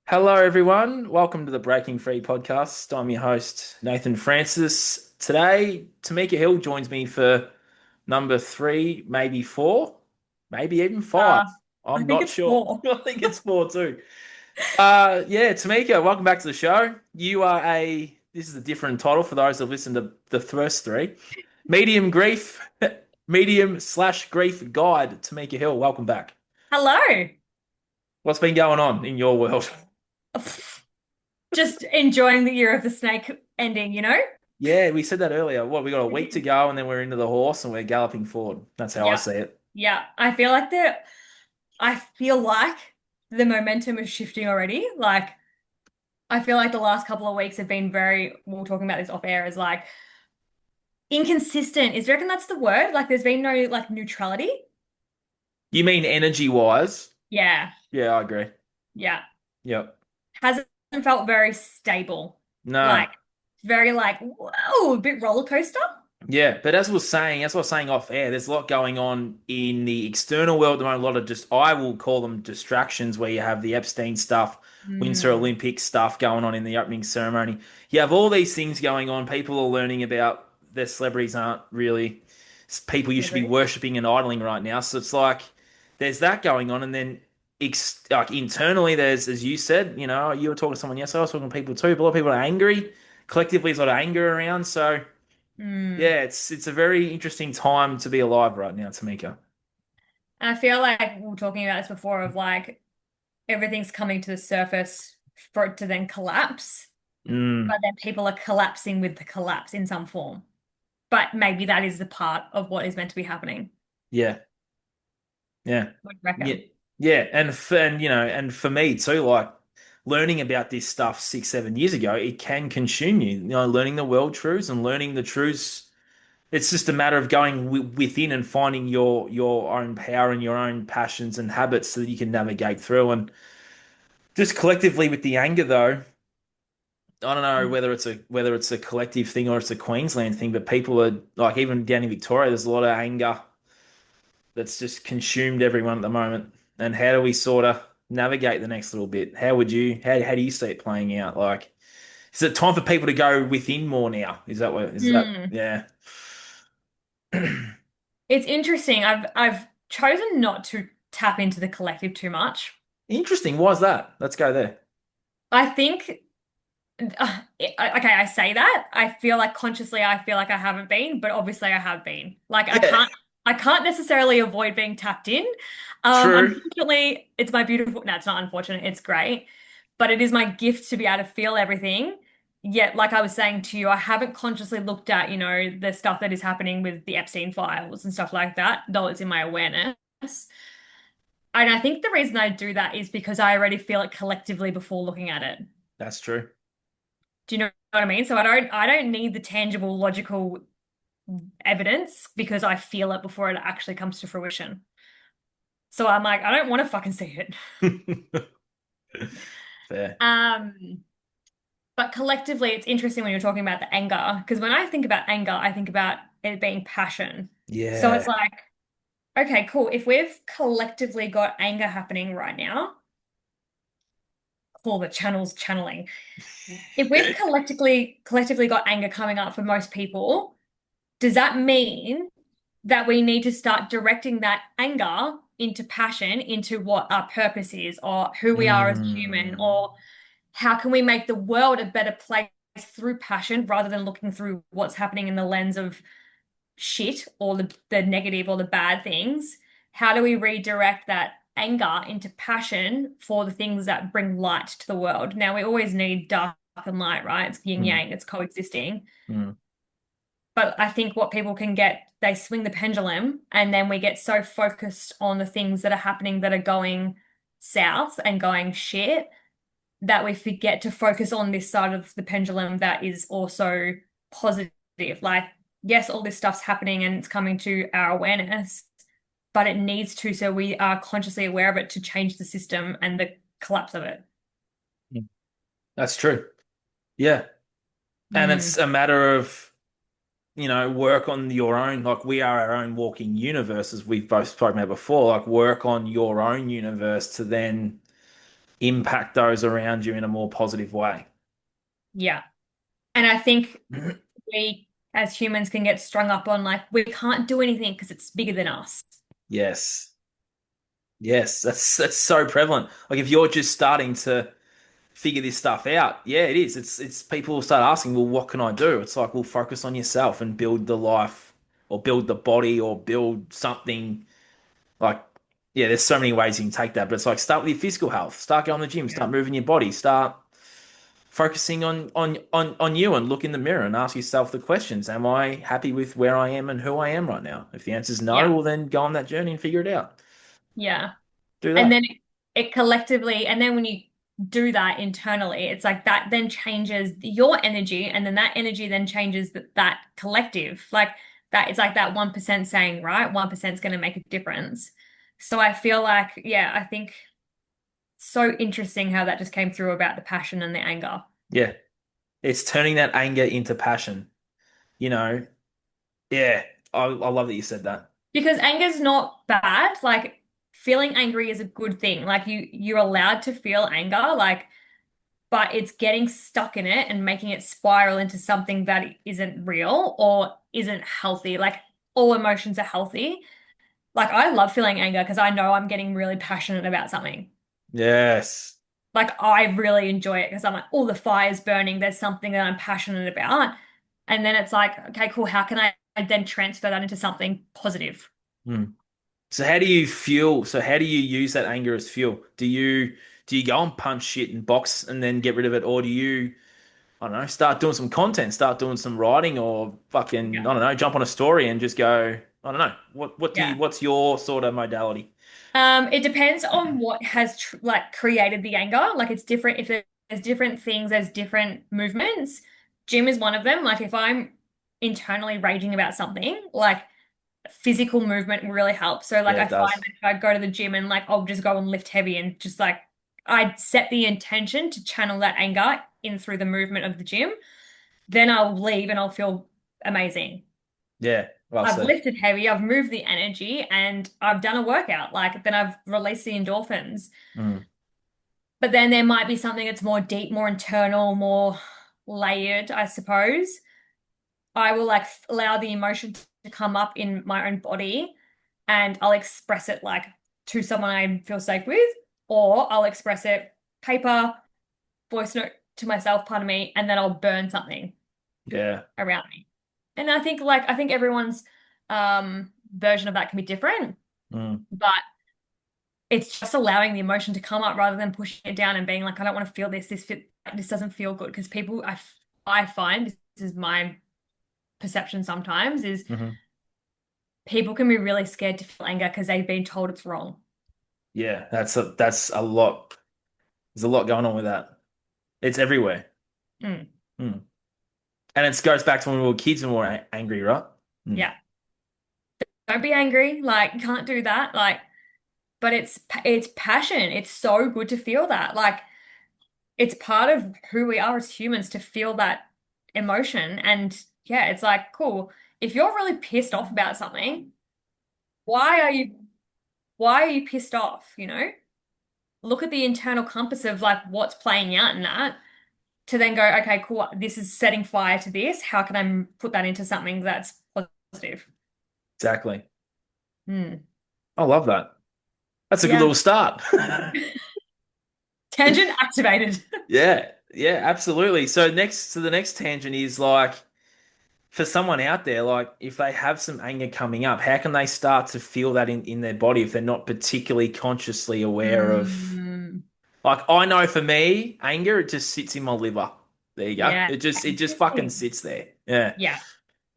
Hello, everyone. Welcome to the Breaking Free podcast. I'm your host, Nathan Francis. Today, Temika Hill joins me for number three, maybe four, maybe even five. Uh, I I'm think not it's sure. four. I think it's four too. Yeah, Tamika, welcome back to the show. This is a different title for those that listen to the first three. Medium grief, medium slash grief guide, Tamika Hill. Welcome back. Hello. What's been going on in your world? Just enjoying the year of the snake ending, you know? Yeah, we said that earlier. What, we got a week to go and then we're into the horse and we're galloping forward. That's how I Yeah. see it. Yeah. I feel like the momentum is shifting already. Like I feel like the last couple of weeks have been we were talking about this off air, is like inconsistent. Do you reckon that's the word? Like there's been no like neutrality? You mean energy wise? Yeah. Yeah, I agree. Yeah. Yep. Hasn't felt very stable. No. Like very like, whoa, a bit roller coaster. Yeah, but as I was saying off air, there's a lot going on in the external world at the moment. A lot of just, I will call them distractions, where you have the Epstein stuff, Winter Mm. Olympics stuff going on in the opening ceremony. You have all these things going on. People are learning about their celebrities aren't really people you should be Celebrities. worshipping and idling right now. So it's like there's that going on, and then like internally, there's, as you said, you were talking to someone yesterday. I was talking to people too. But a lot of people are angry. Collectively, there's a lot of anger around. So. Mm. Yeah, it's a very interesting time to be alive right now, Tamika. And I feel like we were talking about this before of like everything's coming to the surface for it to then collapse, Mm, but then people are collapsing with the collapse in some form. But maybe that is the part of what is meant to be happening. yeah, yeah, What do you yeah, reckon? yeah, and for me too, like learning about this stuff 6, 7 years ago, it can consume you. Learning the world truths and learning the truths. It's just a matter of going within and finding your own power and your own passions and habits so that you can navigate through. And just collectively with the anger, though. I don't know whether it's a collective thing or it's a Queensland thing, but people are like even down in Victoria, there's a lot of anger that's just consumed everyone at the moment. And how do we sort of navigate the next little bit? How do you see it playing out? Like, is it time for people to go within more now? Hmm. Yeah. It's interesting. I've chosen not to tap into the collective too much. Interesting. Why is that? Let's go there. I think okay, I say that. I feel like consciously I feel like I haven't been, but obviously I have been. Like Yeah, I can't necessarily avoid being tapped in. true. Unfortunately, it's my beautiful, no, it's not unfortunate, it's great. But it is my gift to be able to feel everything. Yet, like I was saying to you, I haven't consciously looked at, the stuff that is happening with the Epstein files and stuff like that, though it's in my awareness. And I think the reason I do that is because I already feel it collectively before looking at it. That's true. Do you know what I mean? So I don't need the tangible logical evidence because I feel it before it actually comes to fruition. So I'm like, I don't want to fucking see it. Fair. Um, but collectively it's interesting when you're talking about the anger, because when I think about anger, I think about it being passion. So it's Yeah. like, okay, cool. If we've collectively got anger happening right now, call the channels channeling. If we've collectively got anger coming up for most people, does that mean that we need to start directing that anger into passion, into what our purpose is, or who we are as a human, Mm, or how can we make the world a better place through passion rather than looking through what's happening in the lens of shit or the negative or the bad things? How do we redirect that anger into passion for the things that bring light to the world? Now, we always need dark and light, right? It's yin mm, yang, it's coexisting. mm. But I think what people can get, they swing the pendulum and then we get so focused on the things that are happening that are going south and going shit that we forget to focus on this side of the pendulum that is also positive. Like, yes, all this stuff's happening and it's coming to our awareness, but it needs to, so we are consciously aware of it to change the system and the collapse of it. That's true. Yeah. And it's Mm. a matter of, work on your own. Like we are our own walking universe, as we've both spoken about before. Like work on your own universe to then impact those around you in a more positive way. Yeah. And I think we as humans can get strung up on like we can't do anything because it's bigger than us. Yes. Yes, that's so prevalent. Like if you're just starting to figure this stuff out, yeah, it is. It's people will start asking, well, what can I do? It's like, well, focus on yourself and build the life or build the body or build something like yeah, there's so many ways you can take that, but it's like start with your physical health, start going to the gym, Yeah. start moving your body, start focusing on you and look in the mirror and ask yourself the questions. Am I happy with where I am and who I am right now? If the answer is no, Yeah. well then go on that journey and figure it out. Yeah. Do And that. then it collectively, and then when you do that internally, it's like that then changes your energy, and then that energy then changes that collective. Like that, it's like that 1% saying, right? 1% is going to make a difference. So I feel like, yeah, I think so interesting how that just came through about the passion and the anger. Yeah. It's turning that anger into passion. You know, yeah. I love that you said that. Because anger's not bad. Like feeling angry is a good thing. Like you're allowed to feel anger. Like but it's getting stuck in it and making it spiral into something that isn't real or isn't healthy. Like all emotions are healthy. Like I love feeling anger because I know I'm getting really passionate about something. Yes. Like I really enjoy it because I'm like, oh, the fire's burning. There's something that I'm passionate about. And then it's like, okay, cool. How can I then transfer that into something positive? Hmm. So how do you fuel? So how do you use that anger as fuel? Do you go and punch shit and box and then get rid of it, or do you, I don't know, start doing some content, start doing some writing, or fucking, Yeah. I don't know, jump on a story and just go, I don't know, Yeah. what's your sort of modality? It depends on what has tr like created the anger. Like it's different if there's different things, there's different movements. Gym is one of them. Like if I'm internally raging about something, like physical movement really helps. So like Yeah, I it find does. that if I go to the gym and like I'll just go and lift heavy and just like I set the intention to channel that anger in through the movement of the gym, then I'll leave and I'll feel amazing. Yeah, well I've said. lifted heavy, I've moved the energy, and I've done a workout. Like then I've released the endorphins. Mm, But then there might be something that's more deep, more internal, more layered, I suppose. I will like allow the emotion to come up in my own body and I'll express it like to someone I feel safe with, or I'll express it paper, voice note to myself, pardon me, and then I'll burn something yeah. around me. And I think everyone's version of that can be different, Mm, but it's just allowing the emotion to come up rather than pushing it down and being like, I don't want to feel this. This doesn't feel good because I find this is my perception sometimes is hmm. people can be really scared to feel anger because they've been told it's wrong. Yeah, that's a lot. There's a lot going on with that. It's everywhere. Mm, Mm. And it goes back to when we were kids and we were angry, right? Mm. yeah. Don't be angry. Like, you can't do that. Like, but it's passion. It's so good to feel that. Like, it's part of who we are as humans to feel that emotion. And yeah, it's like, cool. If you're really pissed off about something, why are you why are you pissed off, you know? Look at the internal compass of like what's playing out in that to then go, okay, cool, this is setting fire to this. How can I put that into something that's positive? Exactly. Hmm. I love that. That's a good Yeah. little start. Tangent activated. Yeah, yeah, absolutely. So the next tangent is like for someone out there, like if they have some anger coming up, how can they start to feel that in their body if they're not particularly consciously aware of Hmm. like I know for me, anger it just sits in my liver. There you go. Yeah. It just fucking Interesting. sits there. Yeah. Yeah.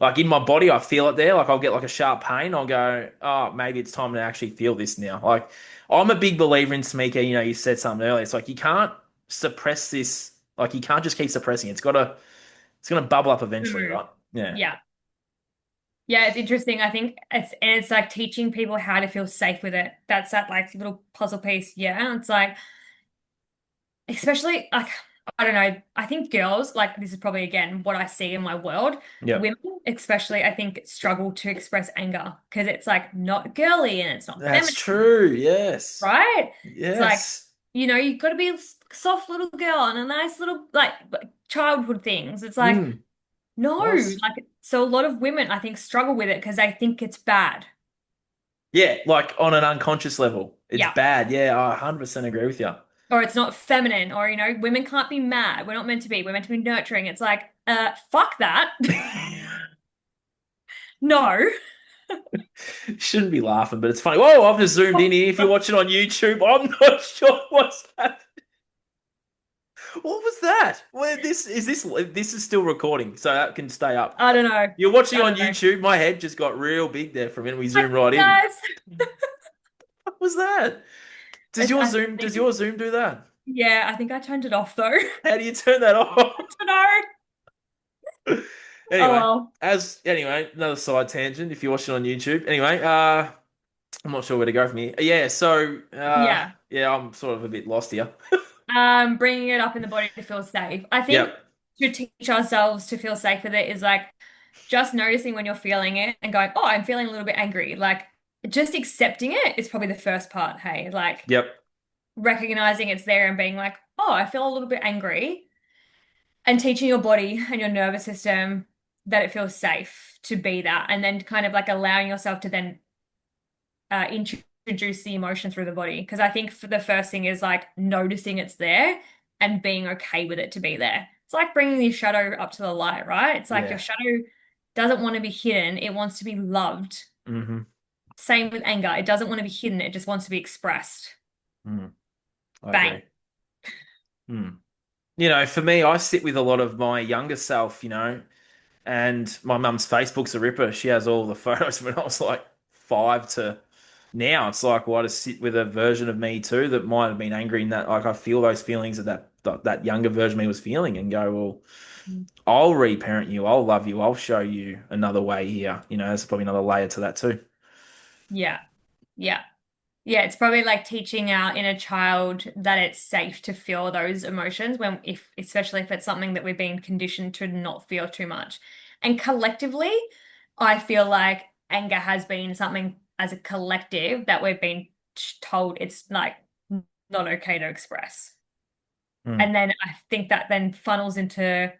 Like in my body, I feel it there. Like I'll get like a sharp pain. I'll go, oh, maybe it's time to actually feel this now. Like I'm a big believer in Tamika. You know, you said something earlier. It's like you can't suppress this. Like you can't just keep suppressing it. It's gonna bubble up eventually, Mhm. right? Yeah. Yeah. Yeah, it's interesting. I think it's like teaching people how to feel safe with it. That's that like little puzzle piece. Yeah. It's like especially like I don't know. I think girls, like this is probably again what I see in my world. Yep. Women, especially, I think struggle to express anger because it's like not girly and it's not That's feminine, true. Yes. right? It's like Yes. you've got to be a soft little girl and a nice little like childhood things. It's like, Mm. no, I was, like so a lot of women I think struggle with it because they think it's bad. yeah, like on an unconscious level, it's Yeah. bad. Yeah, I 100% agree with you. Or it's not feminine, or women can't be mad. We're not meant to be. We're meant to be nurturing. It's like, fuck that. No. Shouldn't be laughing, but it's funny. Whoa, I've just zoomed in here. If you're watching on YouTube, I'm not sure what's happening. What was that? Where this is still recording, so that can stay up. I don't know. You're watching I on don't know. YouTube. My head just got real big there for a minute. We Hi, zoomed right in. guys. What was that? I Does think, your Zoom do that? yeah, I think I turned it off though. I How do you turn that off? don't know. Oh Anyway, well. another side tangent if you're watching on YouTube. Anyway, I'm not sure where to go from here. Yeah, so Yeah. yeah, I'm sort of a bit lost here. Bringing it up in the body to feel safe. I think Yep, to teach ourselves to feel safe with it is like just noticing when you're feeling it and going, oh, I'm feeling a little bit angry. Like just accepting it is probably the first part. Hey, like yep. recognizing it's there and being like, oh, I feel a little bit angry, and teaching your body and your nervous system that it feels safe to be that, and then kind of like allowing yourself to then introduce the emotion through the body. Because I think for the first thing is like noticing it's there and being okay with it to be there. It's like bringing your shadow up to the light, right? It's like your Yeah. shadow doesn't want to be hidden, it wants to be loved. Mm-hmm. Same with anger, it doesn't want to be hidden, it just wants to be expressed. Mm, I Bang. agree. Mm. For me, I sit with a lot of my younger self, and my mum's Facebook's a ripper. She has all the photos when I was like 5 to now. It's like, well, I just sit with a version of me too that might have been angry in that, like, I feel those feelings that younger version of me was feeling and go, well, I'll reparent you. I'll love you. I'll show you another way here. There's probably another layer to that too. Yeah. Yeah. Yeah, it's probably like teaching our inner child that it's safe to feel those emotions when if especially if it's something that we've been conditioned to not feel too much. And collectively, I feel like anger has been something as a collective that we've been told it's like not okay to express. Mm. And then I think that then funnels into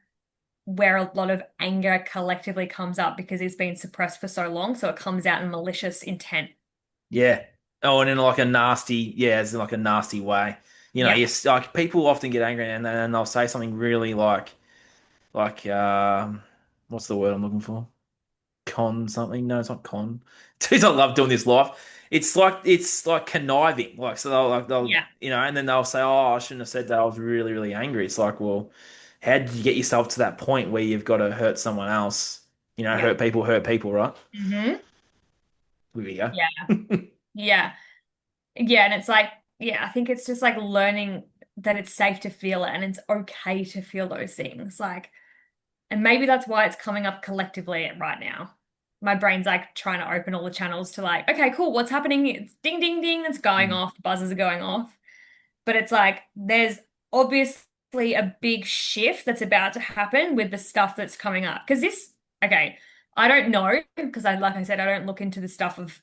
where a lot of anger collectively comes up because it's been suppressed for so long, so it comes out in malicious intent. Yeah. Oh, and in like a nasty, yeah, it's in like a nasty way. Yeah. Yes, like people often get angry and they'll say something really like what's the word I'm looking for? Con something. No, it's not con. Dude, I love doing this live. It's like conniving. Like so they'll Yeah. and then they'll say, "Oh, I shouldn't have said that. I was really really angry." It's like, well, how did you get yourself to that point where you've got to hurt someone else? Yeah. Hurt people, right? Hmm. Here we go. Yeah. Yeah. Yeah. And it's like, yeah, I think it's just like learning that it's safe to feel it and it's okay to feel those things. Like, and maybe that's why it's coming up collectively right now. My brain's like trying to open all the channels to like, okay, cool, what's happening? It's ding, ding, ding, it's going Mm. off, buzzers are going off. But it's like, there's obviously a big shift that's about to happen with the stuff that's coming up. Because okay, I don't know, because like I said, I don't look into the stuff of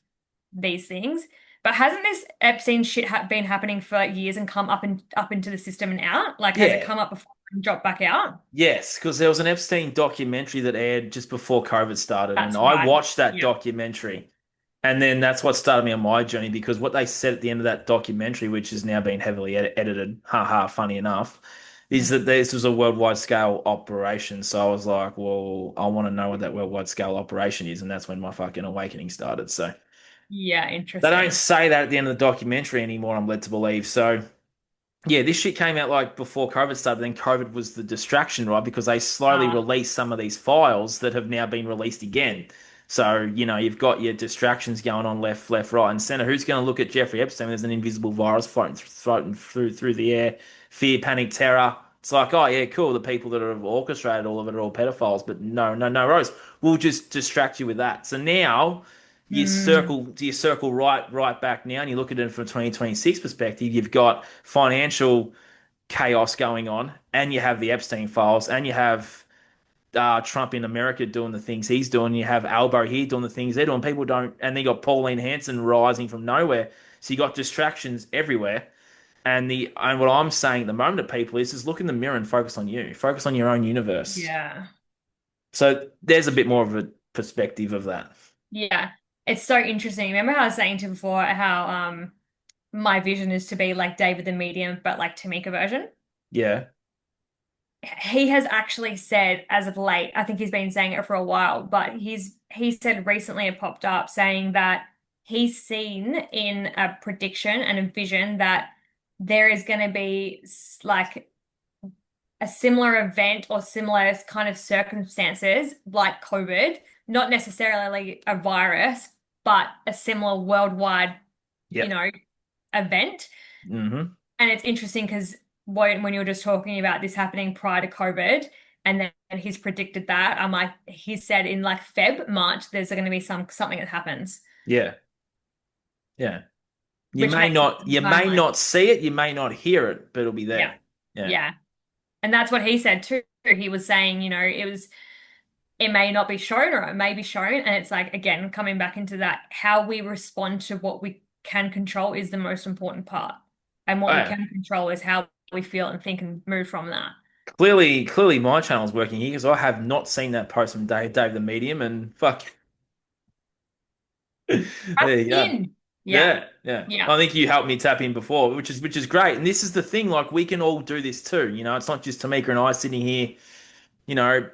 these things. But hasn't this Epstein shit been happening for years and come up into the system and out? Like, has it Yeah. come up before and dropped back out? Yes, because there was an Epstein documentary that aired just before COVID started, and That's I right. watched that Yeah. documentary. And then that's what started me on my journey because what they said at the end of that documentary, which has now been heavily edited, haha, funny enough, is Mhm. that this was a worldwide scale operation. So I was like, well, I want to know what that worldwide scale operation is. And that's when my fucking awakening started. So Yeah, they don't interesting. say that at the end of the documentary anymore, I'm led to believe. So yeah, this shit came out like before COVID started. Then COVID was the distraction, right? Because they slowly Uh, released some of these files that have now been released again. So, you've got your distractions going on left, right, and center. Who's going to look at Jeffrey Epstein? There's an invisible virus floating through the air, fear, panic, terror. It's like, oh yeah, cool. The people that have orchestrated all of it are all pedophiles, but no, no, no, Rose. We'll just distract you with that. So now hmm. you circle right back now, and you look at it from a 2026 perspective. You've got financial chaos going on, and you have the Epstein files, and you have Trump in America doing the things he's doing. You have Albo here doing the things they're doing. People don't, and then you got Pauline Hanson rising from nowhere. So you got distractions everywhere. And what I'm saying at the moment to people is look in the mirror and focus on you. Focus on your own universe. Yeah. So there's a bit more of a perspective of that. Yeah. It's so interesting. Remember how I was saying to you before how my vision is to be like David the Medium, but like Tamika version? Yeah. He has actually said as of late, I think he's been saying it for a while, but he said recently it popped up saying that he's seen in a prediction and a vision that there is going to be like a similar event or similar kind of circumstances like COVID, not necessarily a virus, but a similar worldwide, you Yep. know, event. Hmm. And it's interesting because when you were just talking about this happening prior to COVID, and then he's predicted that, I'm like, he said in like March, there's going to be something that happens, Yeah. Yeah. which makes sense in You the may timeline. not see it, you may not hear it, but it'll be Yeah. there. Yeah. Yeah. And that's what he said too. He was saying, it may not be shown or it may be shown. And it's like, again, coming back into that, how we respond to what we can control is the most important part. And Oh, what we yeah. can control is how we feel and think and move from that. Clearly my channel's working here because I have not seen that post from Dave the Medium and fuck. Tap There you go. in. Yeah. Yeah, yeah. Yeah. I think you helped me tap in before, which is great. And this is the thing, like we can all do this too. It's not just Tamika and I sitting here,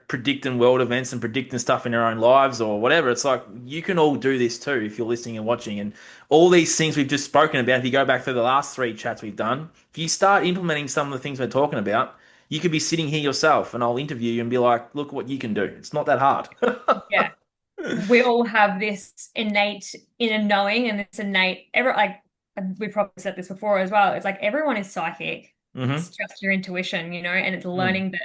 predicting world events and predicting stuff in our own lives or whatever. It's like you can all do this too if you're listening and watching. And all these things we've just spoken about, if you go back through the last three chats we've done, if you start implementing some of the things we're talking about, you could be sitting here yourself and I'll interview you and be like, look what you can do. It's not that hard. Yeah. We all have this innate inner knowing and this innate ever like we probably said this before as well. It's like everyone is psychic. It's Hmm. just your intuition, and it's learning that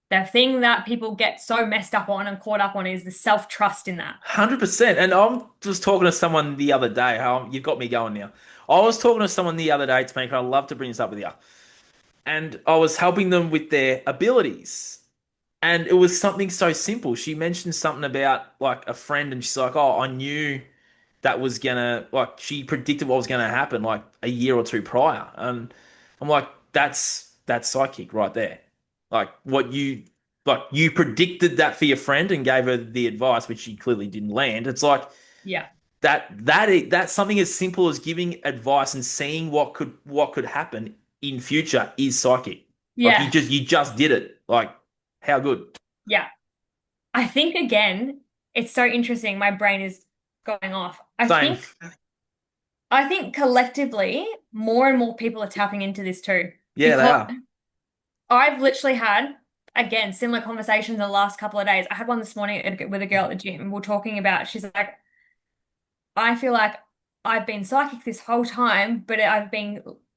the thing that people get so messed up on and caught up on is the self-trust in that. 100%. And I'm just talking to someone the other day. How you've got me going now. I was talking to someone the other day to make. I'd love to bring this up with you. And I was helping them with their abilities. And it was something so simple. She mentioned something about like a friend, and she's like, "Oh, I knew that was gonna like." She predicted what was gonna happen like a year or two prior, and I'm like, "That's psychic right there. Like you predicted that for your friend and gave her the advice, which she clearly didn't land. It's like Yeah. that's something as simple as giving advice and seeing what could happen in future is psychic. Like you Yeah. just you just did it. Like how good? Yeah. I think again, it's so interesting. My brain is going off. Same. I think collectively, more and more people are tapping into this too. Yeah, they Because are. I've literally had, again, similar conversations in the last couple of days. I had one this morning with a girl at the gym. We're talking about, she's like, I feel like I've been psychic this whole time, but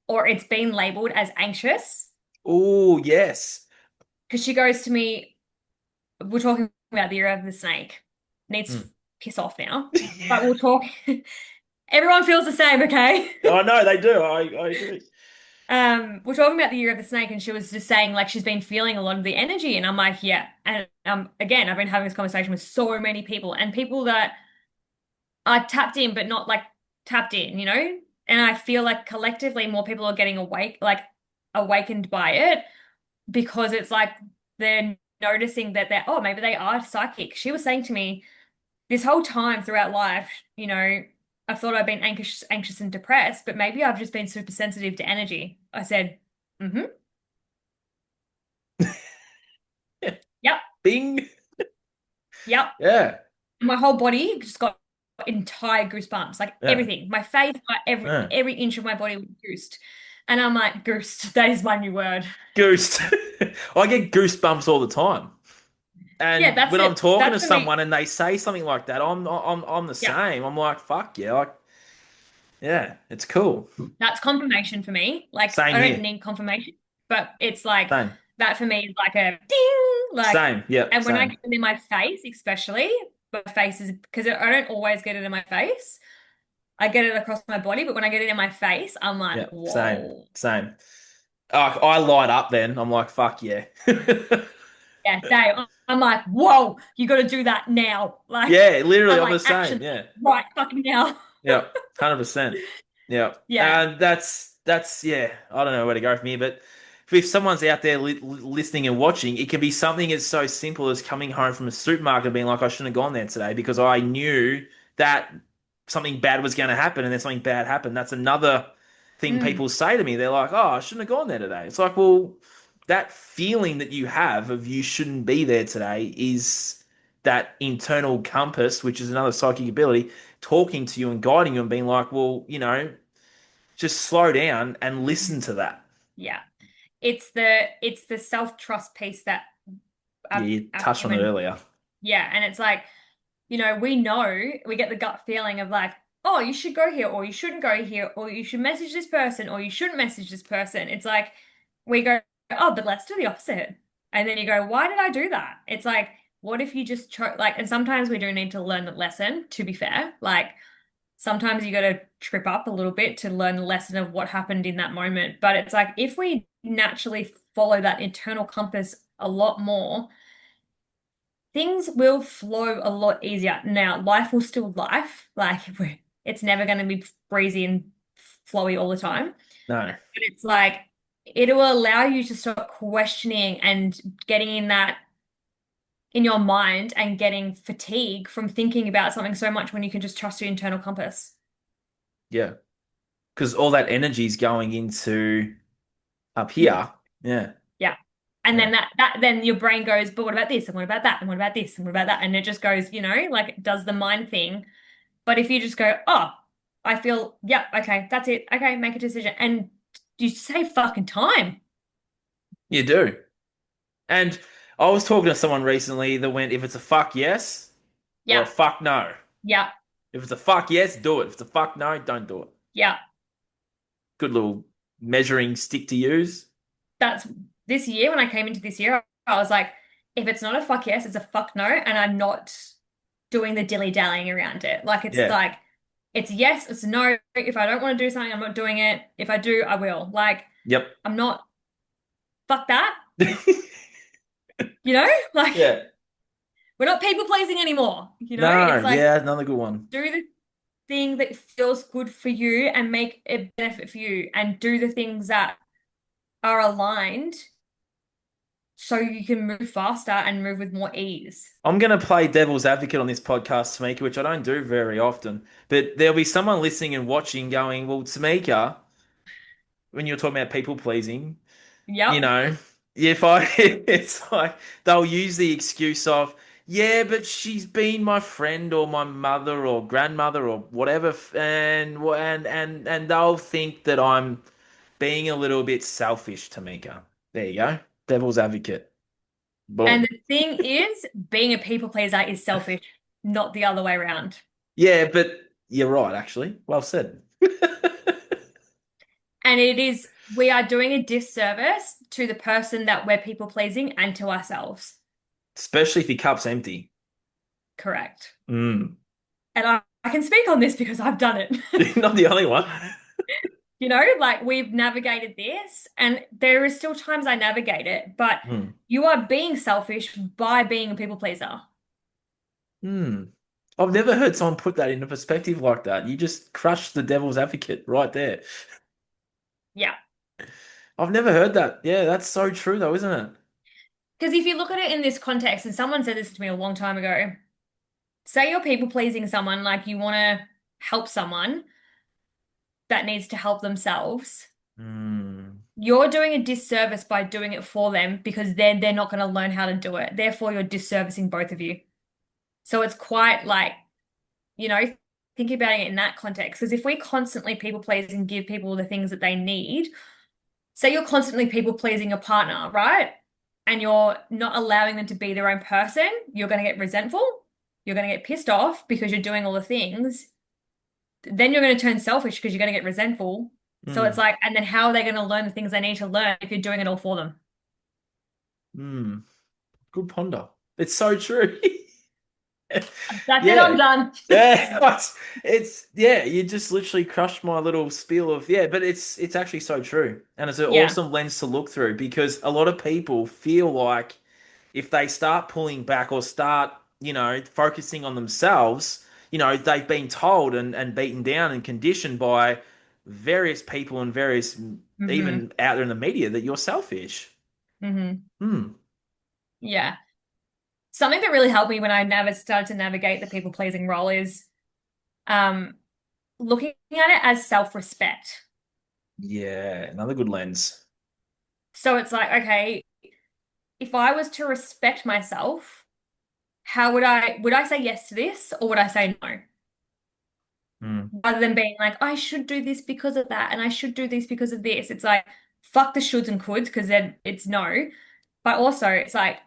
or it's been labeled as anxious. Oh yes. Because she goes to me, we're talking about the year of the snake. Needs to Hmm. piss off now. But Yeah. we'll talk. Everyone feels the same, okay? I know they do. I agree. We're talking about the year of the snake, and she was just saying like she's been feeling a lot of the energy, and I'm like, yeah. And again, I've been having this conversation with so many people, and people that are tapped in, but not like tapped in. And I feel like collectively more people are getting awakened by it because it's like they're noticing that maybe they are psychic. She was saying to me this whole time throughout life, I thought I've been anxious and depressed, but maybe I've just been super sensitive to energy. I said, mm-hmm. Yeah. Yep. Bing. Yep. Yeah. My whole body just got entire goosebumps, like Yeah. everything. My face, Yeah. every inch of my body was goosed. And I'm like, goosed, that is my new word. Goose. I get goosebumps all the time. Yeah, And that's when I'm it. talking That's to for me. someone and they say something like that, I'm the Yeah, same. I'm like, fuck yeah, like yeah, it's cool. that's confirmation for me. Like, Same I don't here. need confirmation, but it's like Same. that for me is like a ding, like, Same. Yep. and when I Same. get it in my face, especially, my face is because I don't always get it in my face. I get it across my body, but when I get it in my face, I'm like, Yep. Same. whoa. Same. I light up then. I'm like, fuck yeah. Yeah, same. I'm like, whoa, you got to do that now. Like, Yeah, literally, I'm I'm like, the same. action Yeah. right fucking now. Yeah. 100%. Yeah. Yeah, And that's yeah. I don't know where to go from here, but if someone's out there listening and watching, it can be something as so simple as coming home from a supermarket and being like, I shouldn't have gone there today because I knew that something bad was going to happen, and then something bad happened. That's another thing Mm, people say to me. They're like, oh, I shouldn't have gone there today. It's like, well, that feeling that you have of you shouldn't be there today is that internal compass, which is another psychic ability, talking to you and guiding you and being like, well, just slow down and listen to that. yeah. It's the self-trust piece that Yeah, our, you our touched on it human, earlier. yeah, and it's like, we know, we get the gut feeling of like, oh, you should go here, or you shouldn't go here, or you should message this person, or you shouldn't message this person. It's like we go, oh, but let's do the opposite. And then you go, why did I do that? It's like, what if you just like, and sometimes we do need to learn the lesson, to be fair. Like sometimes you got to trip up a little bit to learn the lesson of what happened in that moment. But it's like if we naturally follow that internal compass a lot more, things will flow a lot easier. Now, life will still life. Like it's never going to be breezy and flowy all the time. No. But it's like it will allow you to start questioning and getting in that in your mind and getting fatigue from thinking about something so much when you can just trust your internal compass. Yeah. Because all that energy is going into up You, here. Yeah. yeah. And Yeah. then then your brain goes, but what about this? And what about that? And what about this? And what about that? And it just goes, like it does the mind thing. But if you just go, oh, I feel, yeah, okay, that's it. Okay, make a decision. And you save fucking time. You do. And I was talking to someone recently that went, if it's a fuck yes or a Yeah, fuck no. yeah, If it's a fuck yes, do it. If it's a fuck no, don't do it. yeah. Good little measuring stick to use. That's this year when I came into this year, I was like, if it's not a fuck yes, it's a fuck no. And I'm not doing the dilly-dallying around it. Like it's Yeah. like, it's yes, it's no. If I don't want to do something, I'm not doing it. If I do, I will. Like, Yep. I'm not, fuck that, you know? Like, Yeah. we're not people pleasing anymore, No, It's like, yeah, another good one. do the thing that feels good for you and make it benefit for you and do the things that are aligned so you can move faster and move with more ease. I'm going to play devil's advocate on this podcast, Tamika, which I don't do very often. But there'll be someone listening and watching going, well, Tamika, when you're talking about people pleasing, you Yep. know, if I, it's like they'll use the excuse of, yeah, but she's been my friend or my mother or grandmother or whatever, and they'll think that I'm being a little bit selfish, Tamika. There you go. Devil's advocate. And Boom. the thing is, being a people pleaser is selfish, not the other way around. Yeah, but you're right, actually. Well said. And we are doing a disservice to the person that we're people pleasing and to ourselves. Especially if your cup's empty. Correct. Mm. And I can speak on this because I've done it. Not the only one. Like we've navigated this, and there is still times I navigate it, but Mm. you are being selfish by being a people pleaser. Mm. I've never heard someone put that into perspective like that. You just crushed the devil's advocate right there. Yeah. I've never heard that. Yeah, that's so true though, isn't it? Because if you look at it in this context, and someone said this to me a long time ago, say you're people pleasing someone, like you want to help someone that needs to help themselves. Mm. You're doing a disservice by doing it for them because they're not going to learn how to do it. Therefore, you're disservicing both of you. So it's quite like, you know, think about it in that context. Because if we constantly people please and give people the things that they need, say you're constantly people pleasing a partner, right? And you're not allowing them to be their own person, you're going to get resentful. You're going to get pissed off because you're doing all the things. Then you're going to turn selfish because you're going to get resentful. So it's Mm. like, and then how are they going to learn the things they need to learn if you're doing it all for them? Mm. Good ponder. It's so true. That's it, I'm Yeah. done. Yeah, yeah, you just literally crushed my little spiel of yeah, but it's actually so true. And it's an Yeah. awesome lens to look through because a lot of people feel like if they start pulling back or start, focusing on themselves, they've been told and beaten down and conditioned by various people and various, Mm-hmm. even out there in the media, that you're selfish. Mm-hmm. Hmm. Yeah. Something that really helped me when I never started to navigate the people pleasing role is um looking at it as self-respect. Yeah, another good lens. So it's like, okay, if I was to respect myself, how would I say yes to this or would I say no? Hmm. Rather than being like, I should do this because of that and I should do this because of this. It's like, fuck the shoulds and coulds because then it's no. But also, it's like,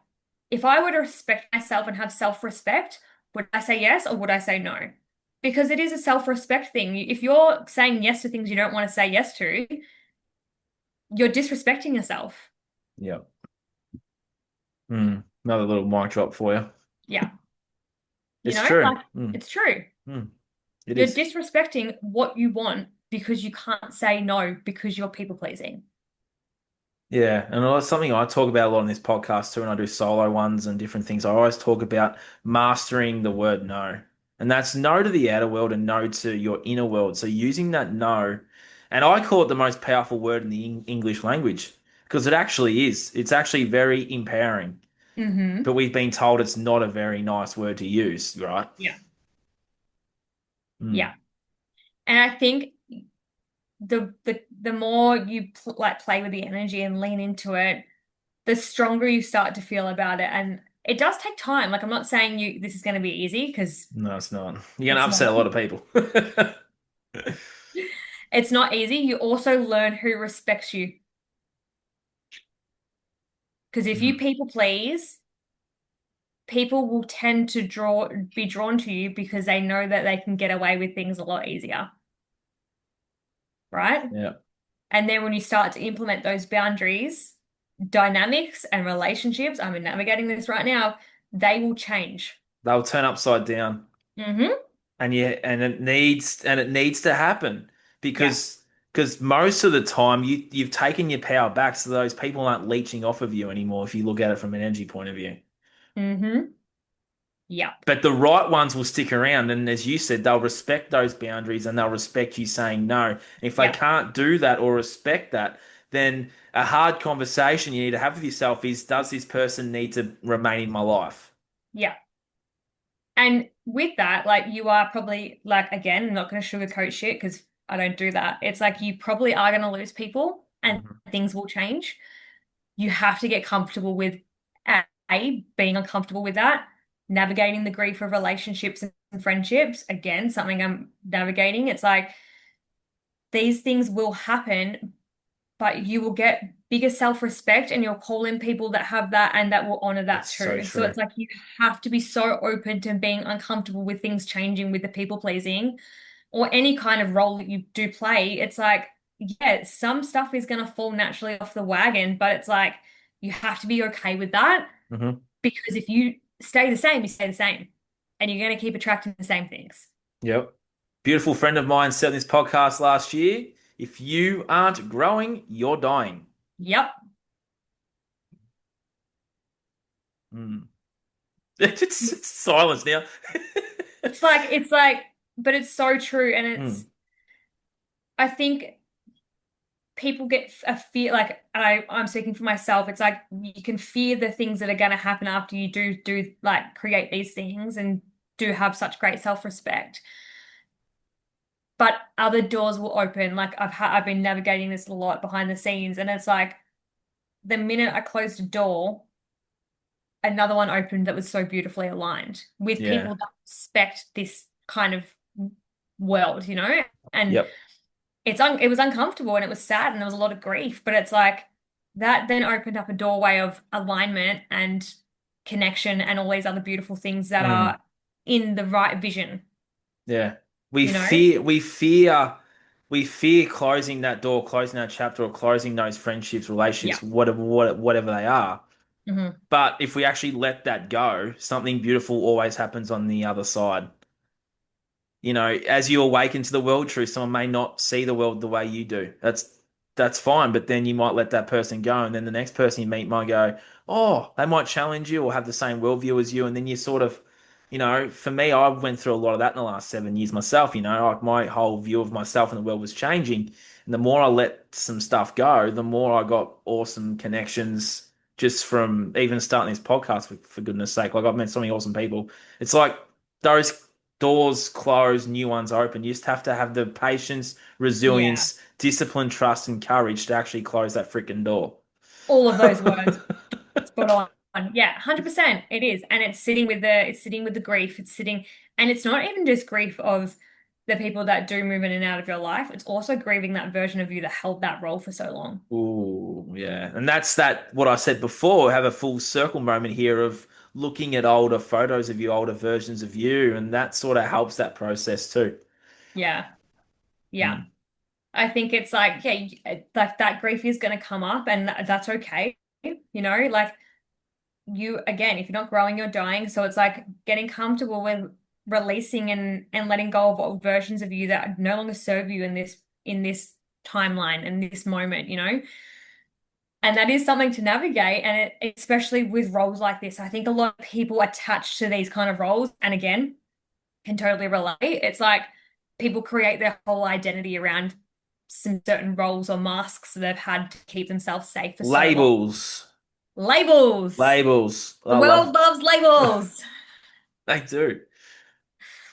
if I were to respect myself and have self-respect, would I say yes or would I say no? Because it is a self-respect thing. If you're saying yes to things you don't want to say yes to, you're disrespecting yourself. Yeah. Hmm. Another little mic drop for you. Yeah. It's true. Like Hmm. it's true. Hmm. It You're is. disrespecting what you want because you can't say no because you're people pleasing. Yeah, and it's something I talk about a lot on this podcast too, when I do solo ones and different things. I always talk about mastering the word no. And that's no to the outer world and no to your inner world. So using that no, and I call it the most powerful word in the English language because it actually is. It's actually very empowering. Mm-hmm. But we've been told it's not a very nice word to use, right? Yeah. Mm. Yeah. And I think the more you like play with the energy and lean into it, the stronger you start to feel about it. And it does take time. Like I'm not saying you this is going to be easy because No, it's not. You're going to it's upset a not. lot of people. It's not easy. You also learn who respects you. Because if you Mm. people please, people will tend to be drawn to you because they know that they can get away with things a lot easier, right? Yeah. And then when you start to implement those boundaries, dynamics and relationships, I'm navigating this right now, they will change. They'll turn upside down. Hmm. And yeah, and it needs to happen Yeah. because most of the time you've taken your power back, so those people aren't leeching off of you anymore if you look at it from an energy point of view. Hmm. Yep. But the right ones will stick around, and as you said, they'll respect those boundaries and they'll respect you saying no. And if they Yep. can't do that or respect that, then a hard conversation you need to have with yourself is, does this person need to remain in my life? Yep. And with that, like you are probably like again, I'm not going to sugarcoat shit because I don't do that. It's like you probably are going to lose people and Mhm. things will change. You have to get comfortable with being uncomfortable with that, navigating the grief of relationships and friendships. Again, something I'm navigating. It's like these things will happen, but you will get bigger self-respect and you'll call in people that have that and that will honor that It's so too. So true. it's like you have to be so open to being uncomfortable with things changing with the people pleasing or any kind of role that you do play. It's like, yeah, some stuff is going to fall naturally off the wagon, but it's like you have to be okay with that Hmm. because if you stay the same, you stay the same and you're going to keep attracting the same things. Yep. Beautiful friend of mine said in this podcast last year, if you aren't growing, you're dying. Yep. Mm. It's silence now. It's like, but it's so true. And Mm. I think people get a fear, like I'm speaking for myself. It's like you can fear the things that are going to happen after you do like create these things and do have such great self-respect. But other doors will open. Like I've been navigating this a lot behind the scenes, and it's like the minute I closed a door, another one opened that was so beautifully aligned with Yeah. people that respect this kind of world, And Yep. it was uncomfortable and it was sad and there was a lot of grief, but it's like that then opened up a doorway of alignment and connection and all these other beautiful things that Mm. are in the right vision, Yeah. you know? We fear closing that door, closing that chapter, or closing those friendships, Yeah. relationships, whatever they are. Hmm. But if we actually let that go, something beautiful always happens on the other side. As you awaken to the world truth, someone may not see the world the way you do. That's fine, but then you might let that person go, and then the next person you meet might go, oh, they might challenge you or have the same worldview as you, and then you sort of For me, I went through a lot of that in the last 7 years myself. Like my whole view of myself and the world was changing. And the more I let some stuff go, the more I got awesome connections just from even starting this podcast, for goodness sake. Like I've met so many awesome people. It's like those doors close, new ones open. You just have to have the patience, Yeah. resilience, discipline, trust, and courage to actually close that freaking door. All of those words. Spot on. Yeah, 100%. It is. And it's sitting with the grief. It's sitting, and it's not even just grief of the people that do move in and out of your life. It's also grieving that version of you that held that role for so long. Ooh, yeah. And that's that what I said before, have a full circle moment here of looking at older photos of you, older versions of you, and that sort of helps that process too. Yeah. Yeah. Mm. I think it's like, yeah, like that grief is going to come up and that's okay. Like you, again, if you're not growing, you're dying. So it's like getting comfortable with releasing and letting go of what versions of you that no longer serve you in this timeline and this moment. And that is something to navigate. And especially with roles like this, I think a lot of people attach to these kind of roles. And again, can totally relate. It's like people create their whole identity around some certain roles or masks that they've had to keep themselves safe for so long. Labels. Labels. Labels. The I world love loves labels. they do.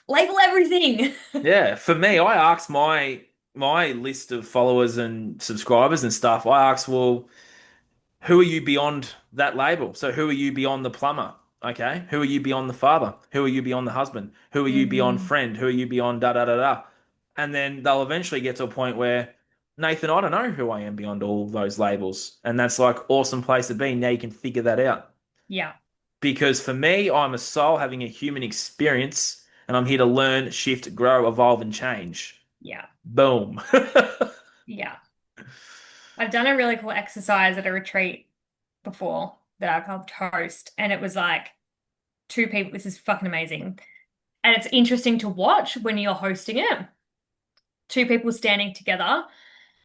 Label everything. Yeah. For me, I asked my list of followers and subscribers and stuff. I asked, well, who are you beyond that label? So who are you beyond the plumber? Okay. Who are you beyond the father? Who are you beyond the husband? Who are you beyond Hmm. friend? Who are you beyond da da da da? And then they'll eventually get to a point where, Nathan, I don't know who I am beyond all those labels. And that's like awesome place to be. Now you can figure that out. Yeah. Because for me, I'm a soul having a human experience and I'm here to learn, shift, grow, evolve, and change. Yeah. Boom. Yeah. I've done a really cool exercise at a retreat before that I've helped host, and it was like two people. This is fucking amazing. And it's interesting to watch when you're hosting it. Two people standing together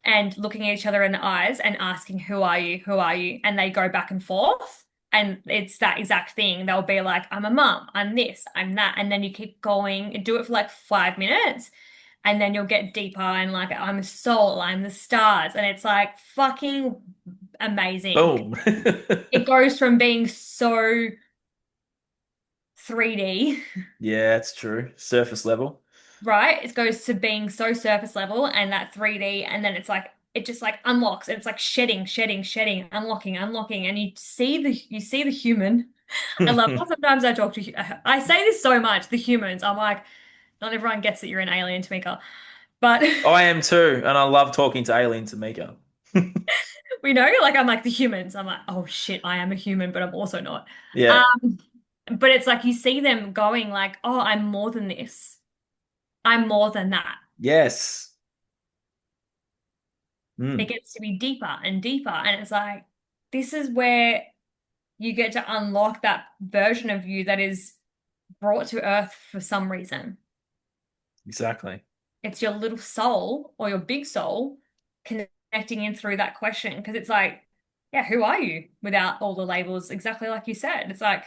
and looking at each other in the eyes and asking, "Who are you? Who are you?" And they go back and forth. And it's that exact thing. They'll be like, "I'm a mum, I'm this, I'm that." And then you keep going and do it for like 5 minutes. And then you'll get deeper and like, "I'm a soul, I'm the stars." And it's like fucking amazing. Boom. It goes from being so 3D, Yeah, it's true. Surface level. right? It goes to being so surface level and that 3D, and then it's like it just like unlocks and it's like shedding, shedding, shedding, unlocking, unlocking, and you see the human. I love how sometimes I talk to I say this so much, the humans. I'm like, not everyone gets that you're an alien, Tamika. But I am too, and I love talking to Alien Temika. we know, like I'm like the humans. I'm like, oh shit, I am a human, but I'm also not. Yeah. Um, but it's like you see them going like, oh, I'm more than this. I'm more than that. Yes. It Mm, gets to be deeper and deeper. And it's like, this is where you get to unlock that version of you that is brought to earth for some reason. exactly. It's your little soul or your big soul connecting in through that question. Because it's like, yeah, who are you without all the labels? Exactly like you said. It's like,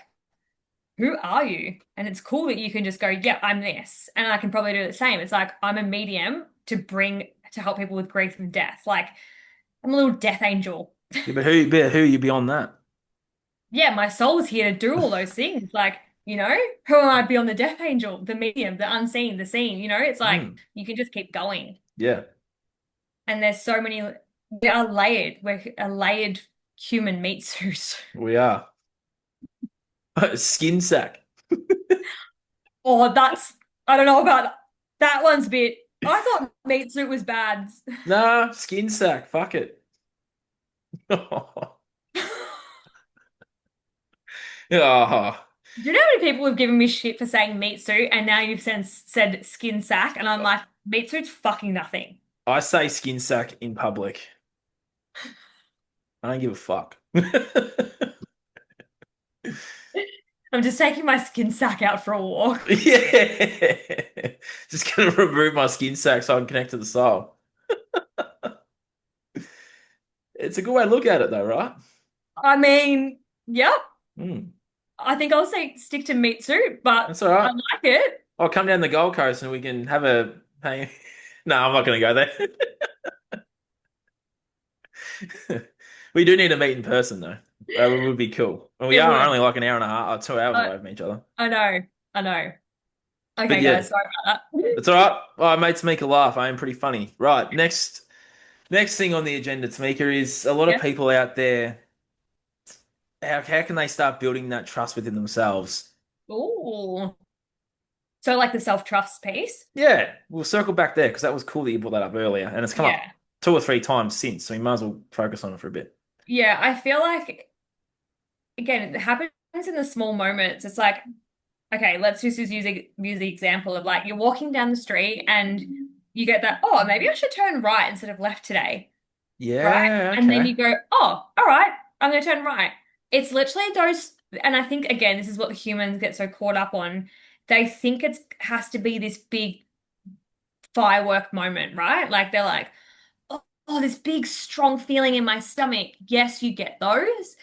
who are you? And it's cool that you can just go, yeah, I'm this. And I can probably do the same. It's like, I'm a medium to help people with grief and death. Like, I'm a little death angel. Yeah, but who are you beyond that? Yeah, my soul is here to do all those things. Like, who am I beyond the death angel, the medium, the unseen, the seen? It's like Mm, you can just keep going. yeah, And there's so many, we are layered. We're a layered human meat suit. we are. Skin sack. Or I don't know about that one's a bit. I thought meat suit was bad. Nah, skin sack. Fuck it. Oh, Do you know how many people have given me shit for saying meat suit and now you've since said skin sack and I'm like, meat suit's fucking nothing. I say skin sack in public. I don't give a fuck. I'm just taking my skin sack out for a walk. Yeah. Just gonna remove my skin sack so I can connect to the soul. It's a good way to look at it though, right? I mean, yep. Mm. I think I'll say stick to meat soup, but That's all I right. like it. I'll come down the Gold Coast and we can have a hang. No, I'm not going to go there. We do need to meet in person though. It would be cool. And we It are would. only like an hour and a half or 2 hours I, away from each other. I know. I know. But Okay, yeah, guys, sorry about that. it's all right. Oh, it makes Tamika laugh. I am pretty funny. Right, next thing on the agenda, Tamika, is a lot of Yeah. people out there. How can they start building that trust within themselves? Ooh. So like the self-trust piece. Yeah, we'll circle back there because that was cool that you brought that up earlier, and it's come up Yeah. 2 or 3 times since, so we might as well focus on it for a bit. Yeah, I feel like again, it happens in the small moments. It's like, okay, let's just use the example of like you're walking down the street and you get that, oh, maybe I should turn right instead of left today, right? Yeah, And then okay. you go, oh, all right, I'm going to turn right. It's literally those, and I think again, this is what the humans get so caught up on. They think it has to be this big firework moment, right? Like they're like, oh, this big strong feeling in my stomach. Yes, you get those.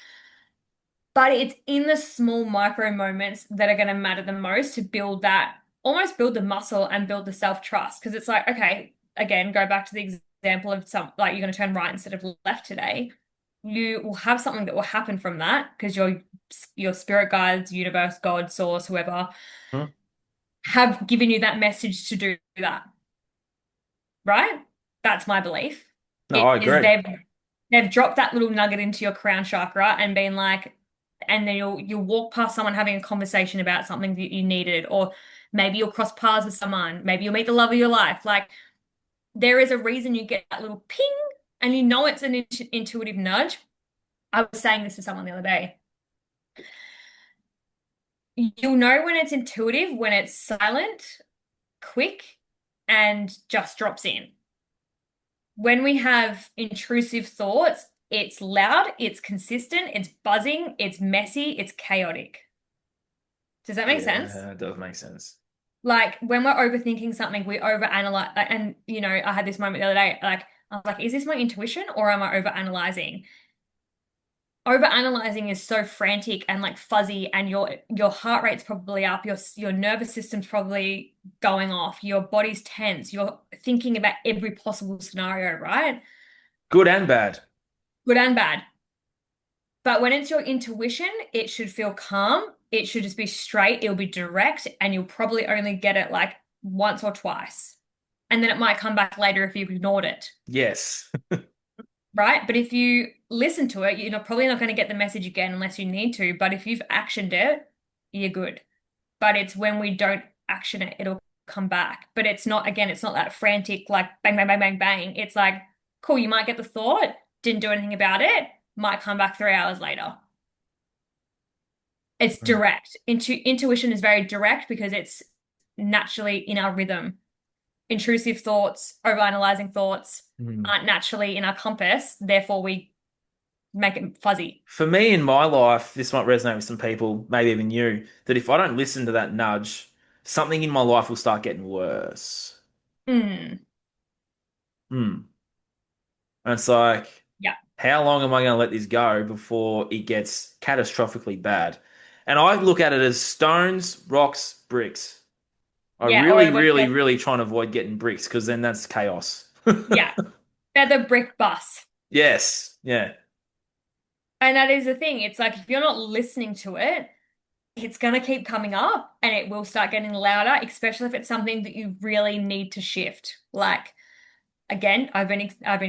But it's in the small micro moments that are going to matter the most to build that, almost build the muscle and build the self-trust. Because it's like, okay, again, go back to the example of some, like you're going to turn right instead of left today. You will have something that will happen from that because your spirit guides, universe, God, source, whoever, Hmm. have given you that message to do that, right? That's my belief. No, It I is agree. they've dropped that little nugget into your crown chakra and been like, and then you'll walk past someone having a conversation about something that you needed, or maybe you'll cross paths with someone, maybe you'll meet the love of your life. Like there is a reason you get that little ping, and you know it's an intuitive nudge. I was saying this to someone the other day. You'll know when it's intuitive, when it's silent, quick, and just drops in. When we have intrusive thoughts, it's loud, it's consistent, it's buzzing, it's messy, it's chaotic. Does that make sense? Yeah, it does make sense. Like when we're overthinking something, we overanalyze. And, I had this moment the other day, like, I was like, is this my intuition or am I overanalyzing? Overanalyzing is so frantic and like fuzzy, and your heart rate's probably up, your nervous system's probably going off, your body's tense, you're thinking about every possible scenario, right? Good and bad. Good and bad. But when it's your intuition, it should feel calm. It should just be straight. It'll be direct, and you'll probably only get it like once or twice. And then it might come back later if you've ignored it, Yes. right? But if you listen to it, you're probably not going to get the message again unless you need to. But if you've actioned it, you're good. But it's when we don't action it, it'll come back. But it's not, again, it's not that frantic, like bang, bang, bang, bang, bang. It's like, cool, you might get the thought, didn't do anything about it, might come back 3 hours later. It's Mm. direct. Intuition is very direct because it's naturally in our rhythm. Intrusive thoughts, overanalyzing thoughts Mm. aren't naturally in our compass. Therefore, we make it fuzzy. For me in my life, this might resonate with some people, maybe even you, that if I don't listen to that nudge, something in my life will start getting worse. Hmm. Hmm. And it's like, Yeah. how long am I going to let this go before it gets catastrophically bad? And I look at it as stones, rocks, bricks. I Yeah. Or really, when really, really try and avoid getting bricks because then that's chaos. yeah, feather brick bus. Yes. Yeah. And that is the thing. It's like if you're not listening to it, it's going to keep coming up and it will start getting louder, especially if it's something that you really need to shift. Like, again, I've been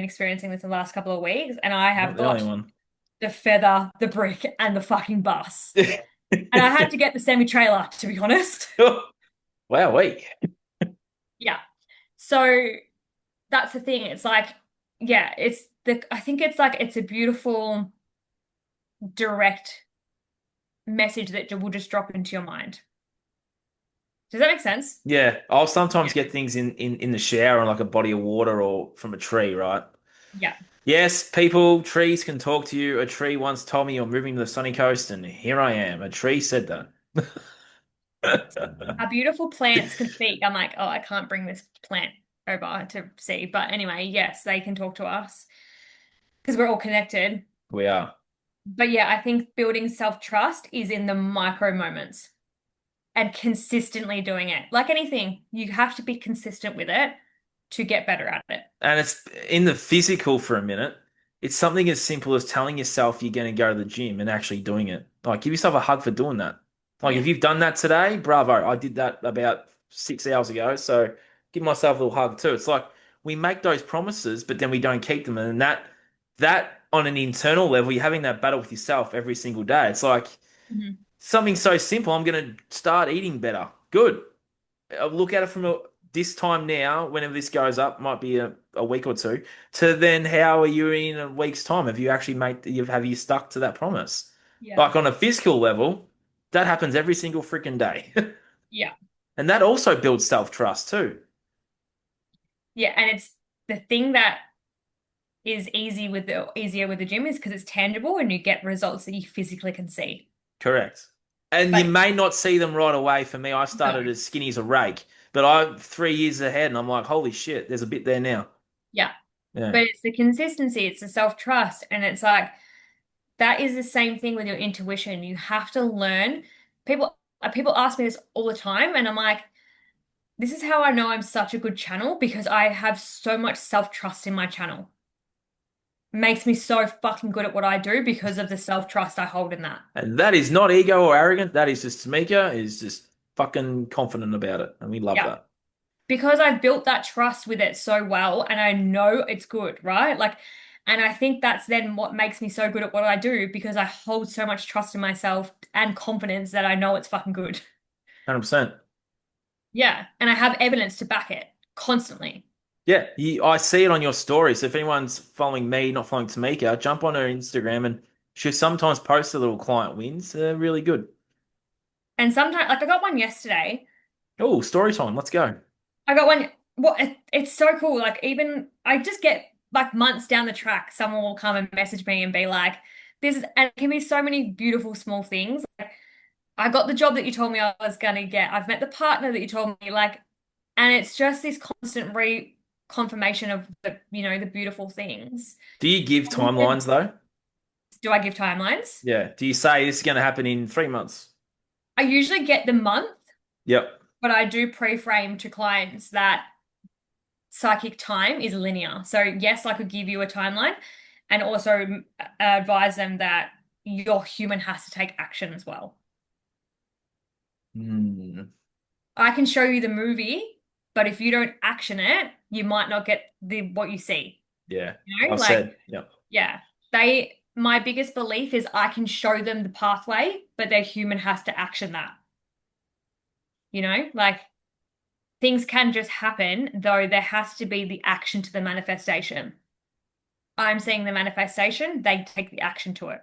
experiencing this the last couple of weeks, and I Not have the only got one. the feather, the brick, and the fucking bus. And I had to get the semi-trailer, to be honest. Wow, wait. Yeah. So that's the thing. It's like, yeah, I think it's like, it's a beautiful, direct message that will just drop into your mind. Does that make sense? Yeah, I'll sometimes Yeah. get things in the shower on like a body of water or from a tree, right? Yeah. Yes, people, trees can talk to you. A tree once told me you're moving to the sunny coast, and here I am. A tree said that. Our beautiful plants can speak. I'm like, oh, I can't bring this plant over to see. But anyway, yes, they can talk to us because we're all connected. We are. But yeah, I think building self-trust is in the micro moments and consistently doing it. Like anything, you have to be consistent with it to get better at it. And it's in the physical for a minute. It's something as simple as telling yourself you're going to go to the gym and actually doing it. Like, give yourself a hug for doing that. Like, if Yeah. you've done that today, bravo. I did that about 6 hours ago. So give myself a little hug too. It's like we make those promises, but then we don't keep them. And that on an internal level, you're having that battle with yourself every single day. It's like Mhm. something so simple. I'm going to start eating better. Good. Look at it from this time now, whenever this goes up, might be a week or two, to then how are you in a week's time? Have you actually have you stuck to that promise? Yeah. Like on a physical level, that happens every single freaking day. Yeah. And that also builds self-trust too. Yeah. And it's the thing that is easier with the gym is because it's tangible and you get results that you physically can see. Correct. And you But may not see them right away. For me, I no, started as skinny as a rake, but I'm 3 years ahead and I'm like, holy shit, there's a bit there now. yeah. Yeah. But it's the consistency, it's the self-trust, and it's like that is the same thing with your intuition. You have to learn. People ask me this all the time, and I'm like, this is how I know I'm such a good channel because I have so much self-trust in my channel. Makes me so fucking good at what I do because of the self-trust I hold in that. And that is not ego or arrogant. That is just Tamika is just fucking confident about it. And we love Yeah. that. Because I've built that trust with it so well and I know it's good, right? Like, and I think that's then what makes me so good at what I do because I hold so much trust in myself and confidence that I know it's fucking good. 100%. Yeah. And I have evidence to back it constantly. Yeah, I see it on your story. So if anyone's following me, not following Tamika, jump on her Instagram and she sometimes posts a little client wins. They're really good. And sometimes, like, I got one yesterday. Oh, story time. Let's go. I got one. It's so cool. Like, even I just get like months down the track, someone will come and message me and be like, this is, and it can be so many beautiful small things. I got the job that you told me I was gonna get. I've met the partner that you told me, like, and it's just this constant re confirmation of the beautiful things. Do you give And then, timelines though? do I give timelines? Yeah. Do you say this is going to happen in 3 months? I usually get the month, Yep. but I do pre-frame to clients that psychic time is linear. So yes, I could give you a timeline and also advise them that your human has to take action as well. Hmm. I can show you the movie, but if you don't action it, you might not get the what you see. Yeah. You know, Well like said. Yep. yeah, my biggest belief is I can show them the pathway, but their human has to action that. Like things can just happen, though there has to be the action to the manifestation. I'm seeing the manifestation, they take the action to it.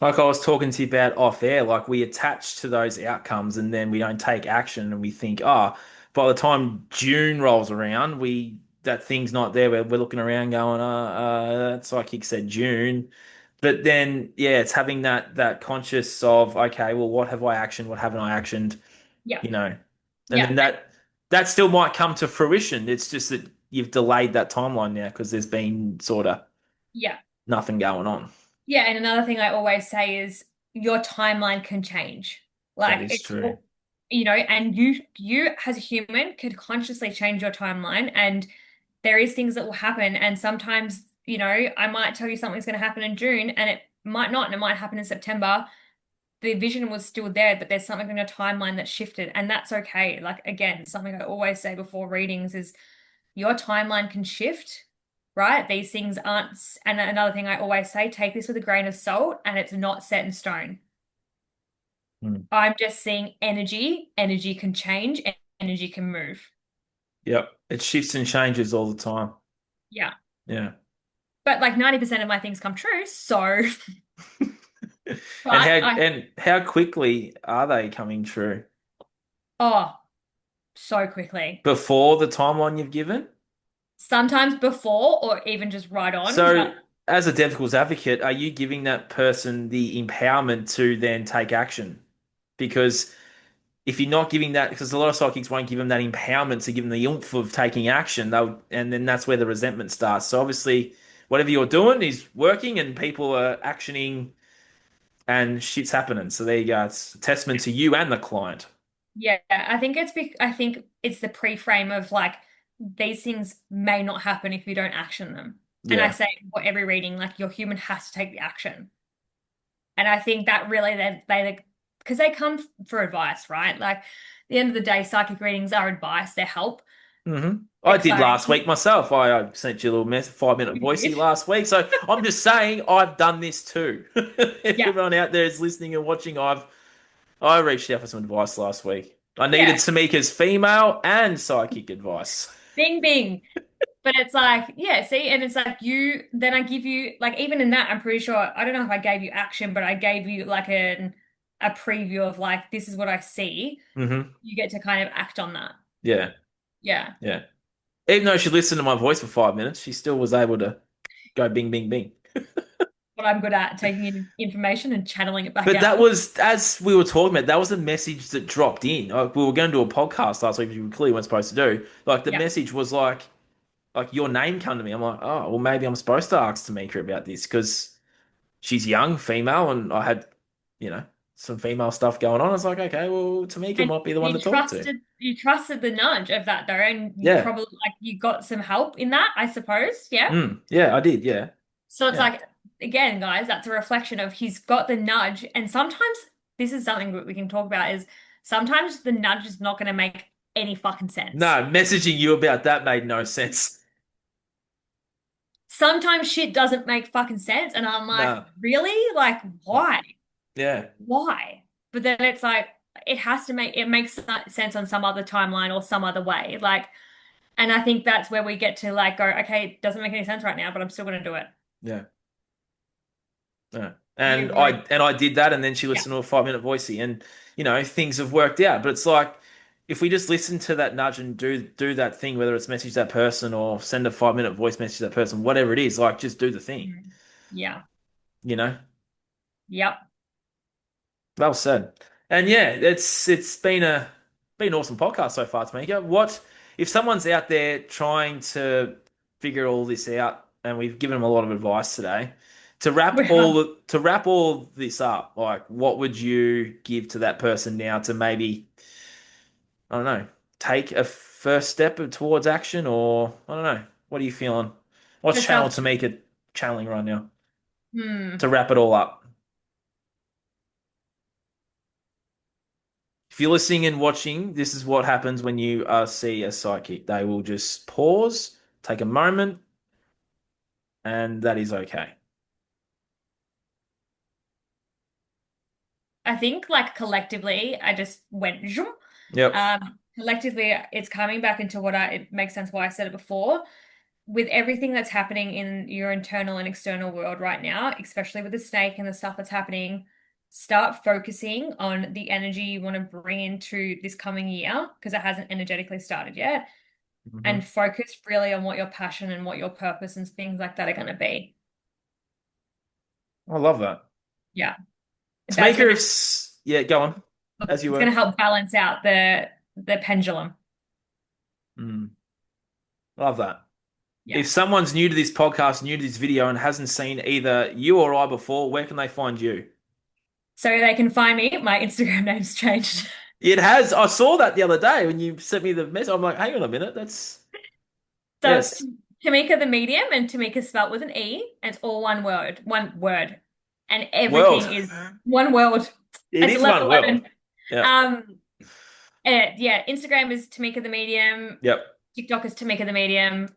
Like I was talking to you about off air, like we attach to those outcomes and then we don't take action and we think, oh, by the time June rolls around, we that thing's not there. We're looking around going, that's like you said, June. But then, yeah, it's having that conscious of, okay, well, what have I actioned? What haven't I actioned? Yeah. You know, and Yeah. then that still might come to fruition. It's just that you've delayed that timeline now because there's been sort of Yeah. nothing going on. Yeah. And another thing I always say is your timeline can change. That Like is true. and you as a human could consciously change your timeline and there is things that will happen and sometimes, I might tell you something's going to happen in June and it might not and it might happen in September. The vision was still there, but there's something in your timeline that shifted and that's okay. Like again, something I always say before readings is your timeline can shift, right? These things aren't, and another thing I always say, take this with a grain of salt and it's not set in stone. Hmm. I'm just seeing energy. Energy can change and energy can move. Yep. It shifts and changes all the time. Yeah. Yeah. But like 90% of my things come true. So, And but how quickly are they coming true? oh, so quickly. Before the timeline you've given? Sometimes before or even just right on. But So, as a devil's advocate, are you giving that person the empowerment to then take action? Because if you're not giving that, because a lot of psychics won't give them that empowerment to give them the oomph of taking action, and then that's where the resentment starts. So obviously, whatever you're doing is working, and people are actioning. and shit's happening. So there you go. It's a testament to you and the client. Yeah, I think it's the pre-frame of like these things may not happen if you don't action them. And I Yeah. say for every reading, like your human has to take the action. And I think that really they because they come for advice, right? Like at the end of the day, psychic readings are advice, they're help, I they're did last week clarity. myself. I sent you a little 5 minute You voicey did. last week. So I'm just saying I've done this too. If Yeah. everyone out there is listening and watching, I reached out for some advice last week. I needed Yeah. Tamika's female and psychic advice. Bing bing. But it's like, yeah, see, and it's like then I give you, like, even in that, I'm pretty sure, I don't know if I gave you action, but I gave you like a preview of like, this is what I see. You get to kind of act on that. Yeah, Yeah. yeah. Even though she listened to my voice for 5 minutes, she still was able to go bing, bing, bing. What I'm good at, taking in information and channeling it back But that out. was, as we were talking about, that was a message that dropped in. Like we were going to do a podcast last week, which we clearly weren't supposed to do. Like the Yeah. message was like your name come to me. I'm like, oh, well, maybe I'm supposed to ask Tamika about this because she's young, female, and I had, you know, some female stuff going on. I was like, okay, well, Tamika And might be the one to talk to. you trusted the nudge of that though, and you Yeah. probably like you got some help in that, I suppose. Yeah. Yeah, I did. Yeah. So it's Yeah. like, again, guys, that's a reflection of he's got the nudge. And sometimes this is something that we can talk about is sometimes the nudge is not going to make any fucking sense. No, messaging you about that made no sense. Sometimes shit doesn't make fucking sense. And I'm like, No. really? Like, why? Yeah. Why? But then it's like, it makes sense on some other timeline or some other way. Like, and I think that's where we get to like go, okay, it doesn't make any sense right now, but I'm still going to do it. Yeah. Yeah. Do you And agree? I did that, and then she Yeah. listened to a 5 minute voicey, and things have worked out. But it's like if we just listen to that nudge and do that thing, whether it's message that person or send a 5 minute voice message to that person, whatever it is, like just do the thing. Mhm. Yeah. You know. Yep. Well said. And yeah, it's been an awesome podcast so far, Tamika. What if someone's out there trying to figure all this out, and we've given them a lot of advice today, to wrap all this up, like what would you give to that person now to maybe, I don't know, take a first step towards action, or I don't know, what are you feeling? What's For channel self, Tamika channeling right now hmm. to wrap it all up? If you're listening and watching, this is what happens when you see a psychic. They will just pause, take a moment, and that is okay. I think like collectively, I just went zoom. Yep. Collectively, it's coming back into it makes sense why I said it before. With everything that's happening in your internal and external world right now, especially with the snake and the stuff that's happening, start focusing on the energy you want to bring into this coming year because it hasn't energetically started yet, Hmm. and focus really on what your passion and what your purpose and things like that are going to be. I love that. Yeah, To make that's her, gonna yeah, go on, as you it's gonna were. help balance out the pendulum. Mm, love that. Yeah. If someone's new to this podcast, new to this video, and hasn't seen either you or I before, where can they find you? So they can find me. My Instagram name's changed. It has. I saw that the other day when you sent me the message. I'm like, hang on a minute. That's So it's yes. Tamika the medium, and Tamika spelled with an E, and it's all one word, one word. And World. everything is one word. It It's is one world. 11:11. Yeah. Um, yeah, Instagram is Tamika the medium, Yep. TikTok is Tamika the medium,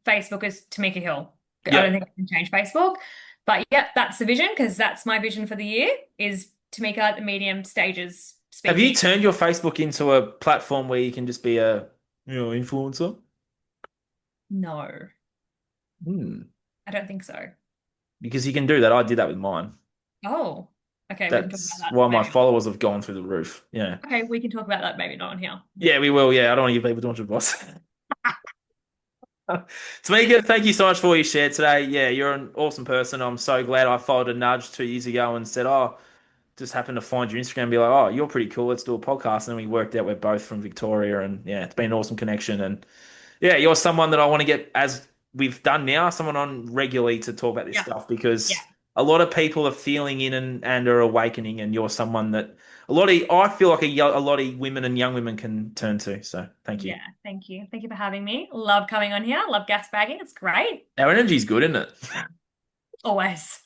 Facebook is Temika Hill. I don't Yep. think I can change Facebook. But yeah, that's the vision because that's my vision for the year is Tamika at the medium stages Have you speaking. turned your Facebook into a platform where you can just be a, influencer? No, Hmm. I don't think so. Because you can do that. I did that with mine. Oh, okay, we can talk about That's that why my maybe. followers have gone through the roof. Yeah. Okay, we can talk about that maybe not on here. Yeah, we will. Yeah, I don't want to give people too much advice. Tamika, thank you so much for what you shared today. Yeah, you're an awesome person. I'm so glad I followed a nudge 2 years ago and said, oh, just happened to find your Instagram and be like, oh, you're pretty cool. Let's do a podcast. And then we worked out we're both from Victoria. And yeah, it's been an awesome connection. And yeah, you're someone that I want to get, as we've done now, someone on regularly to talk about this Yeah, stuff yeah, because a lot of people are feeling in and are awakening, and you're someone that I feel like a lot of women and young women can turn to. So thank you. Yeah, thank you. Thank you for having me. Love coming on here. Love gas bagging. It's great. Our energy's good, isn't it? Always.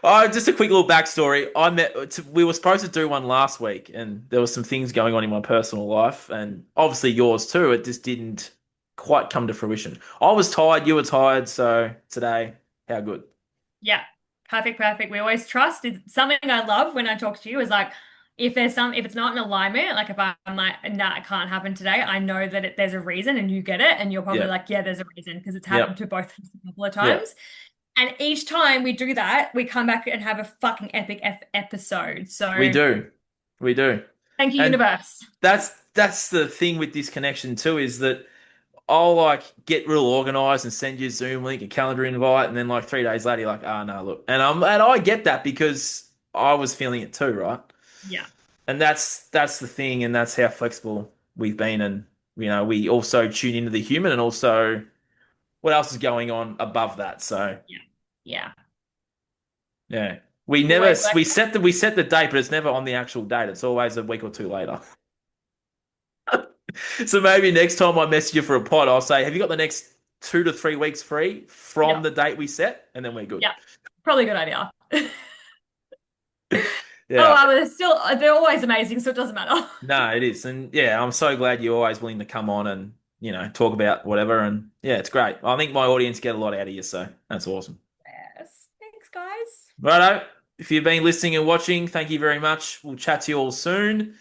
Oh, just a quick little backstory. We were supposed to do one last week, and there was some things going on in my personal life, and obviously yours too. It just didn't quite come to fruition. I was tired, you were tired, so today, how good? Yeah. Perfect, perfect. We always trust. It's something I love when I talk to you is like if it's not in alignment, like if I'm like, nah, it can't happen today, I know that there's a reason and you get it. And you're probably Yeah, like, yeah, there's a reason because it's happened yep, to both of us a couple of yeah. times. And each time we do that, we come back and have a fucking epic episode. We So do, we do, thank you, and universe. that's the thing with this connection too is that I'll like get real organized and send you a Zoom link, a calendar invite, and then like 3 days later, you're like, ah, no, look, and I get that because I was feeling it too, right? Yeah, And that's the thing, and that's how flexible we've been, and we also tune into the human, and also what else is going on above that. So yeah, yeah. yeah, we never Always work. we set the date, but it's never on the actual date. It's always a week or two later. So maybe next time I message you for a pod, I'll say, have you got the next 2 to 3 weeks free from Yeah, the date we set, and then we're good. yeah. Probably a good idea. Oh, Yeah. well, they're always amazing, so it doesn't matter. No, it is. And yeah, I'm so glad you're always willing to come on and, talk about whatever. And yeah, it's great. I think my audience get a lot out of you, so that's awesome. Yes. Thanks, guys. Righto. If you've been listening and watching, thank you very much. We'll chat to you all soon.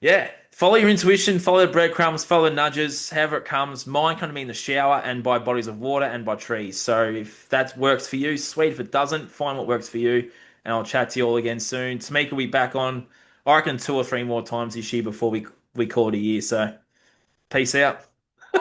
Yeah. Follow your intuition, follow the breadcrumbs, follow the nudges, however it comes. Mine come to me in the shower and by bodies of water and by trees. So if that works for you, sweet. If it doesn't, find what works for you. And I'll chat to you all again soon. Tamika will be back on, I reckon, 2 or 3 more times this year before we call it a year. So peace out. Bye.